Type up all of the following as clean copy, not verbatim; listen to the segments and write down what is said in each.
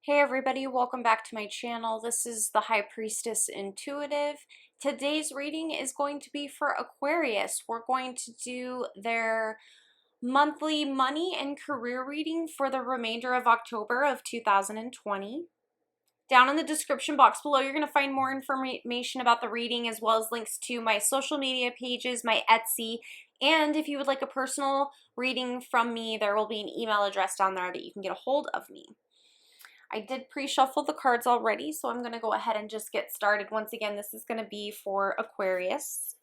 Hey everybody, welcome back to my channel. This is the High Priestess Intuitive. Today's reading is going to be for Aquarius. We're going to do their monthly money and career reading for the remainder of October of 2020. Down in the description box below, you're going to find more information about the reading as well as links to my social media pages, my Etsy, and if you would like a personal reading from me, there will be an email address down there that you can get a hold of me. I did pre-shuffle the cards already, so I'm going to go ahead and just get started. Once again, this is going to be for Aquarius.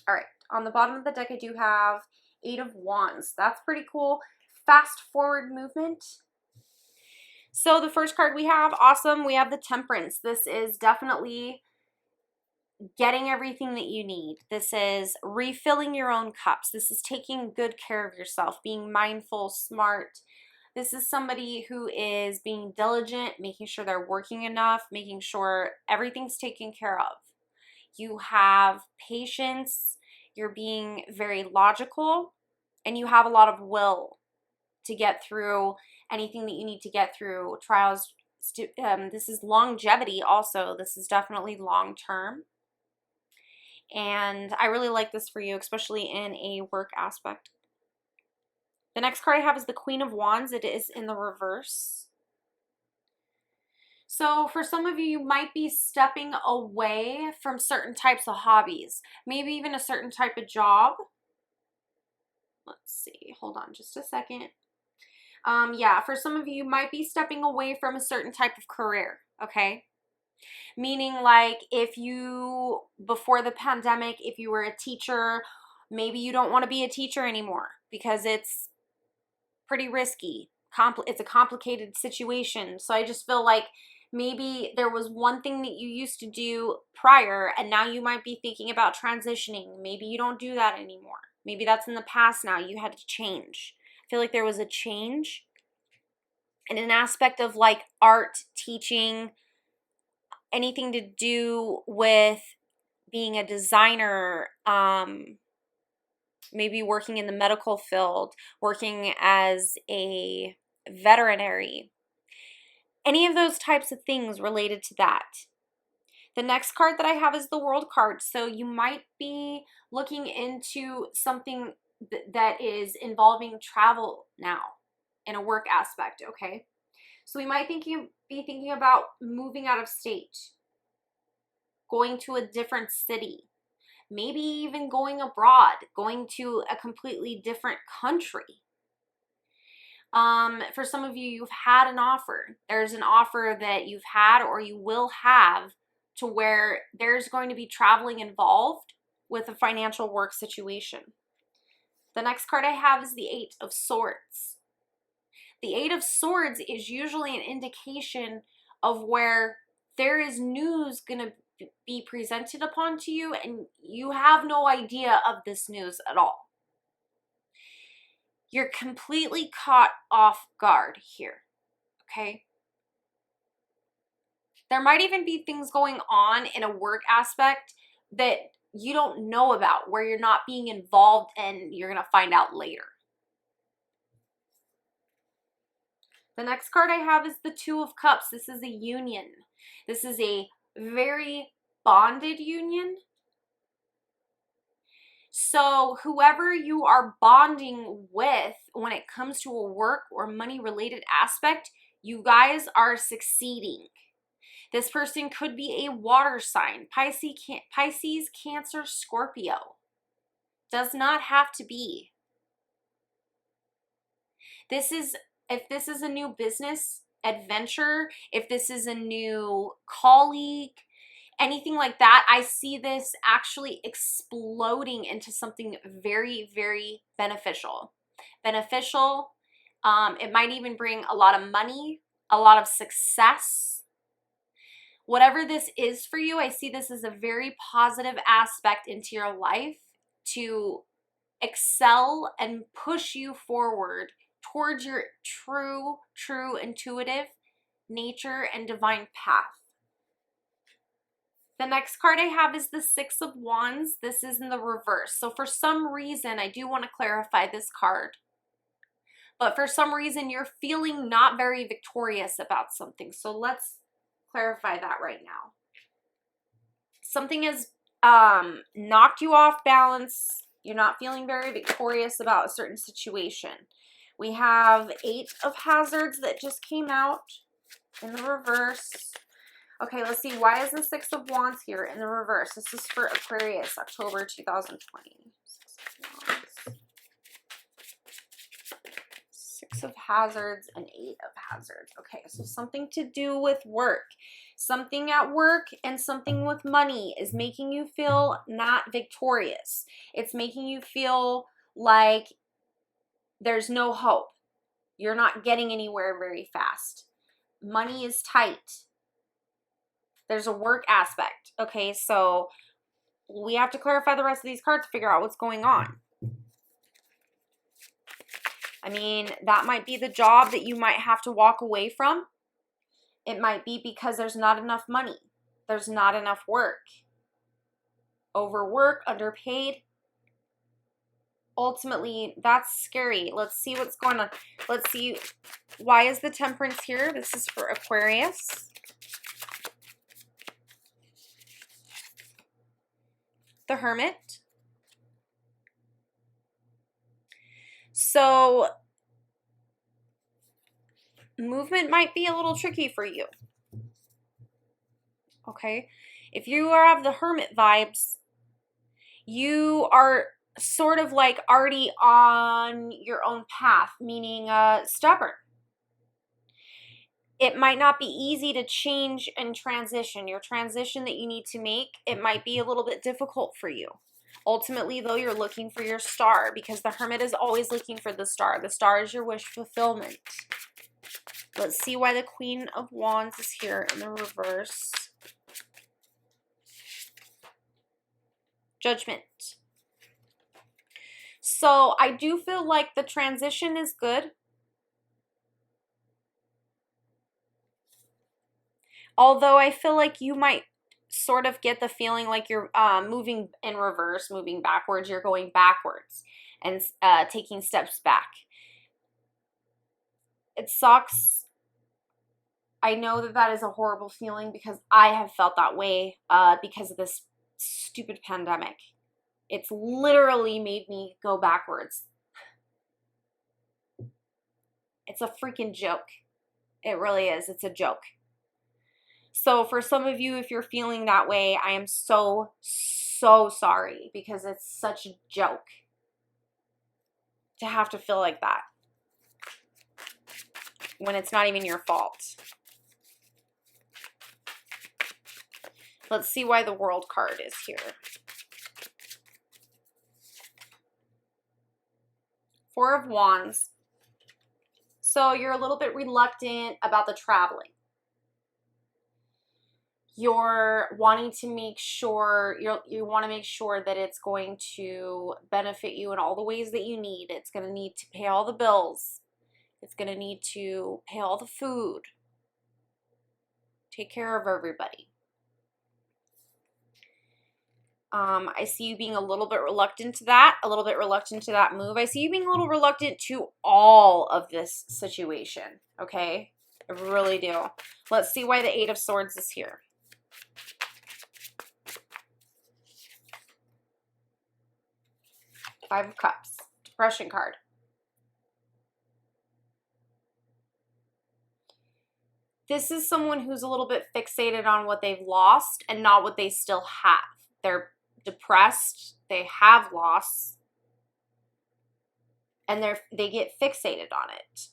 All right, on the bottom of the deck, I do have 8 of Wands. That's pretty cool. Fast forward movement. So the first card we have, awesome, we have the Temperance. This is definitely getting everything that you need. This is refilling your own cups. This is taking good care of yourself, being mindful, smart. This is somebody who is being diligent, making sure they're working enough, making sure everything's taken care of. You have patience, you're being very logical, and you have a lot of will to get through anything that you need to get through, trials. This is longevity also. This is definitely long term. And I really like this for you, especially in a work aspect. The next card I have is the Queen of Wands. It is in the reverse. So for some of you, you might be stepping away from certain types of hobbies, maybe even a certain type of job. Let's see, hold on just a second. Yeah, for some of you, you might be stepping away from a certain type of career, okay? Meaning like if you, before the pandemic, if you were a teacher, maybe you don't want to be a teacher anymore because it's pretty risky. It's a complicated situation. So I just feel like maybe there was one thing that you used to do prior and now you might be thinking about transitioning. Maybe you don't do that anymore. Maybe that's in the past now. You had to change. I feel like there was a change in an aspect of like art, teaching, anything to do with being a designer, maybe working in the medical field, working as a veterinary, any of those types of things related to that. The next card that I have is the World card. So you might be looking into something that is involving travel now in a work aspect, okay? So we might be thinking about moving out of state, going to a different city, maybe even going abroad, going to a completely different country. For some of you, you've had an offer. There's an offer that you've had or you will have to where there's going to be traveling involved with a financial work situation. The next card I have is the 8 of Swords. The 8 of Swords is usually an indication of where there is news going to be presented upon to you and you have no idea of this news at all. You're completely caught off guard here, okay? There might even be things going on in a work aspect that you don't know about, where you're not being involved and you're going to find out later. The next card I have is the 2 of Cups. This is a union. This is a very bonded union. So whoever you are bonding with when it comes to a work or money related aspect, you guys are succeeding. This person could be a water sign, Pisces, Cancer, Scorpio. Does not have to be. If this is a new business adventure, if this is a new colleague, anything like that, I see this actually exploding into something very, very beneficial. It might even bring a lot of money, a lot of success. Whatever this is for you, I see this as a very positive aspect into your life to excel and push you forward towards your true intuitive nature and divine path. The next card I have is the Six of Wands. This is in the reverse. So for some reason, I do want to clarify this card. But for some reason, you're feeling not very victorious about something. So let's clarify that right now. Something has knocked you off balance. You're not feeling very victorious about a certain situation. We have 8 of Hazards that just came out in the reverse. Okay, let's see. Why is the Six of Wands here in the reverse? This is for Aquarius, October 2020. Six of Hazards and 8 of Hazards. Okay, so something to do with work. Something at work and something with money is making you feel not victorious. It's making you feel like there's no hope. You're not getting anywhere very fast. Money is tight. There's a work aspect. Okay, so we have to clarify the rest of these cards to figure out what's going on. I mean, that might be the job that you might have to walk away from. It might be because there's not enough money. There's not enough work. Overwork, underpaid. Ultimately, that's scary. Let's see what's going on. Let's see. Why is the Temperance here? This is for Aquarius. The Hermit. So movement might be a little tricky for you. Okay. If you have the Hermit vibes, you are sort of like already on your own path, meaning stubborn. It might not be easy to change and transition. Your transition that you need to make, it might be a little bit difficult for you. Ultimately, though, you're looking for your star because the Hermit is always looking for the star. The star is your wish fulfillment. Let's see why the Queen of Wands is here in the reverse. Judgment. So I do feel like the transition is good. Although I feel like you might sort of get the feeling like you're moving in reverse, moving backwards. You're going backwards and taking steps back. It sucks. I know that that is a horrible feeling because I have felt that way because of this stupid pandemic. It's literally made me go backwards. It's a freaking joke. It really is. It's a joke. So for some of you, if you're feeling that way, I am so sorry because it's such a joke to have to feel like that when it's not even your fault. Let's see why the World card is here. Four of Wands. So you're a little bit reluctant about the traveling. You're wanting to make sure, you want to make sure that it's going to benefit you in all the ways that you need. It's going to need to pay all the bills. It's going to need to pay all the food. Take care of everybody. I see you being a little bit reluctant to that, move. I see you being a little reluctant to all of this situation, okay? I really do. Let's see why the Eight of Swords is here. Five of Cups, Depression card. This is someone who's a little bit fixated on what they've lost and not what they still have. They're depressed, they have loss, and they get fixated on it.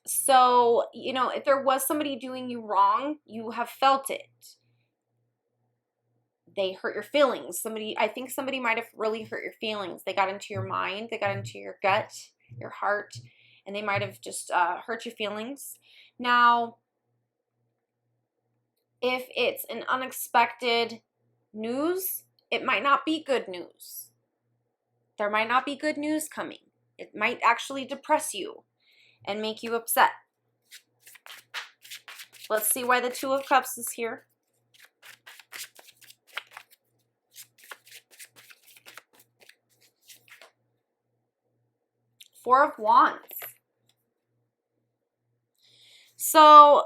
So, you know, if there was somebody doing you wrong, you have felt it. They hurt your feelings. I think somebody might have really hurt your feelings. They got into your mind, they got into your gut, your heart, and they might have just hurt your feelings. Now, if it's an unexpected news, it might not be good news. There might not be good news coming. It might actually depress you and make you upset. Let's see why the Two of Cups is here. Four of Wands. So,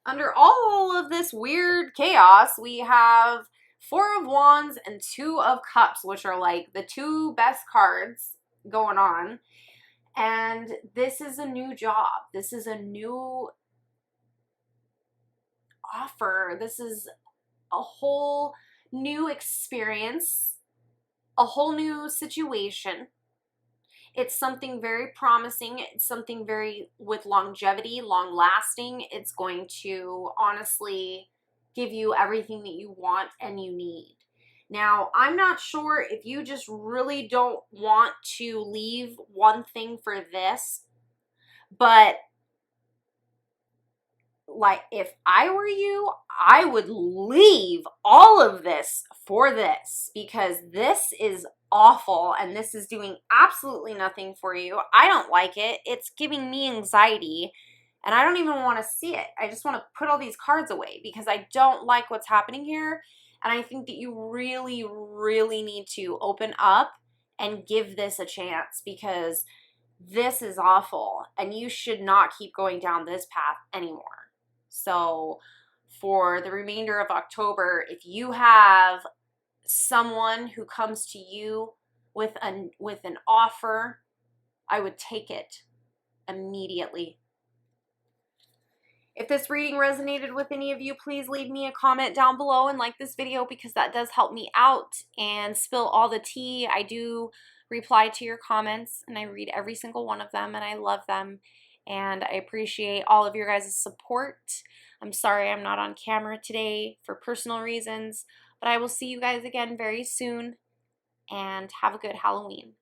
under all of this weird chaos, we have Four of Wands and Two of Cups, which are like the two best cards going on. And this is a new job. This is a new offer. This is a whole new experience, a whole new situation. It's something very promising. It's something very with longevity, long lasting. It's going to honestly give you everything that you want and you need. Now, I'm not sure if you just really don't want to leave one thing for this, but like if I were you, I would leave all of this for this, because this is awful and this is doing absolutely nothing for you. I don't like it. It's giving me anxiety and I don't even want to see it. I just want to put all these cards away because I don't like what's happening here. And I think that you really, really need to open up and give this a chance, because this is awful and you should not keep going down this path anymore. So for the remainder of October, if you have someone who comes to you with an offer, I would take it immediately. If this reading resonated with any of you, please leave me a comment down below and like this video, because that does help me out and spill all the tea. I do reply to your comments and I read every single one of them and I love them. And I appreciate all of your guys' support. I'm sorry I'm not on camera today for personal reasons, but I will see you guys again very soon, and have a good Halloween.